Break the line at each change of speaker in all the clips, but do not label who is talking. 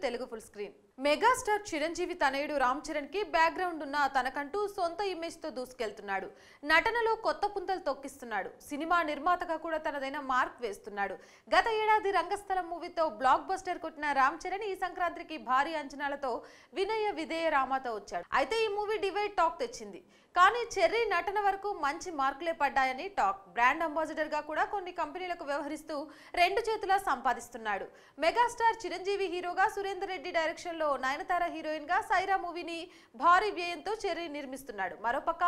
Telugu full screen. Megastar Chiranjeevi తనయుడు రామ్ చరణ్ కి background ఉన్న తనకంటూ సొంత ఇమేజ్ తో దూసుకెళ్తున్నాడు. నటనలో కొత్త పుంతలు తొక్కిస్తున్నాడు. సినిమా నిర్మాతగా కూడా తనదైన మార్క్ వేస్తున్నాడు. గత ఏడాది రంగస్థలం మూవీతో బ్లాక్ బస్టర్ కొట్టిన రామ్ చరణ్ ఈ సంక్రాంతికి భారీ అంచనాలతో వినయ విధేయ రామాతో వచ్చాడు. అయితే ఈ మూవీ డివైడ్ టాక్ తెచ్చింది. కానీ చెర్రీ నటన వరకు మంచి మార్కులే పడ్డాయని టాక్. బ్రాండ్ అంబాసిడర్ గా కూడా కొన్ని కంపెనీలకు వ్యవహరిస్తూ రెండు చేతులా సంపాదిస్తున్నాడు. మెగాస్టార్ చిరంజీవి హీరోగా, సురేందర్ రెడ్డి డైరెక్షన్ లో నయనతార హీరోయిన్ గా సైరా మూవీని భారీ వ్యయంతో చెర్రీ నిర్మిస్తున్నాడు. మరోపక్క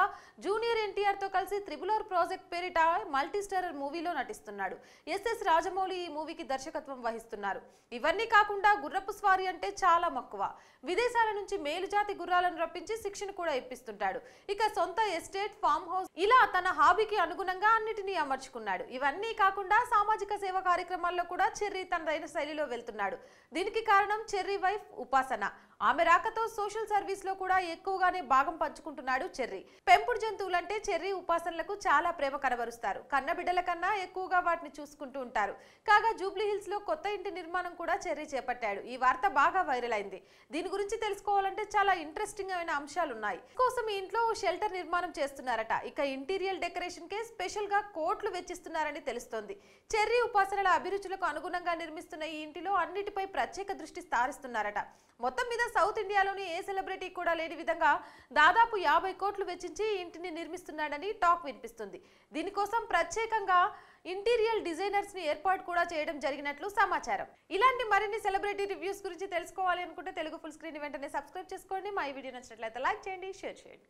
జూనియర్ ఎన్టీఆర్ తో కలిసి త్రిబుల్ ప్రాజెక్ట్ పేరిట మల్టీస్టారర్ మూవీలో నటిస్తున్నాడు. ఎస్ఎస్ రాజమౌళి ఈ మూవీకి దర్శకత్వం వహిస్తున్నారు. ఇవన్నీ కాకుండా గుర్రపు స్వారీ అంటే చాలా మక్కువ. విదేశాల నుంచి మేలుజాతి గుర్రాలను రప్పించి శిక్షణ కూడా ఇప్పిస్తుంటాడు. ఇక సొంత ఎస్టేట్, ఫామ్ హౌస్ ఇలా తన హాబీకి అనుగుణంగా అన్నిటినీ అమర్చుకున్నాడు. ఇవన్నీ కాకుండా సామాజిక సేవ కార్యక్రమాల్లో కూడా చెర్రీ తనదైన శైలిలో వెళ్తున్నాడు. దీనికి కారణం చెర్రీ వైఫ్ ఉపాసన. ఆమె రాకతో సోషల్ సర్వీస్ లో కూడా ఎక్కువగానే భాగం పంచుకుంటున్నాడు చెర్రీ. పెంపుడు జంతువులంటే చెర్రీ ఉపాసనలకు చాలా ప్రేమ కనబరుస్తారు. కన్నబిడ్డల కన్నా ఎక్కువగా వాటిని చూసుకుంటూ ఉంటారు. కాగా జూబ్లీ హిల్స్ లో కొత్త ఇంటి నిర్మాణం కూడా చెర్రీ చేపట్టాడు. ఈ వార్త బాగా వైరల్ అయింది. దీని గురించి తెలుసుకోవాలంటే చాలా ఇంట్రెస్టింగ్ అయిన అంశాలు ఉన్నాయి. కోసం ఈ ఇంట్లో షెల్టర్ నిర్మాణం చేస్తున్నారట. ఇక ఇంటీరియర్ డెకరేషన్ కే స్పెషల్ గా కోట్లు వెచ్చిస్తున్నారని తెలుస్తోంది. చెర్రీ ఉపాసనల అభిరుచులకు అనుగుణంగా నిర్మిస్తున్న ఈ ఇంటిలో అన్నిటిపై ప్రత్యేక దృష్టి సారిస్తున్నారట. మొత్తం మీద సౌత్ ఇండియాలోని ఏ సెలబ్రిటీ కూడా లేని విధంగా దాదాపు 50 కోట్లు వెచ్చించి ఇంటిని నిర్మిస్తున్నాడని టాక్ వినిపిస్తుంది. దీనికోసం ప్రత్యేకంగా ఇంటీరియర్ డిజైనర్స్ ని ఏర్పాటు కూడా చేయడం జరిగినట్లు సమాచారం. ఇలాంటి మరిన్ని సెలబ్రిటీ రివ్యూస్ గురించి తెలుసుకోవాలి అనుకుంటే తెలుగు ఫుల్ స్క్రీన్ వెంటనే సబ్స్క్రైబ్ చేసుకోండి. మా ఈ వీడియో నచ్చినట్లయితే లైక్ చేయండి, షేర్ చేయండి.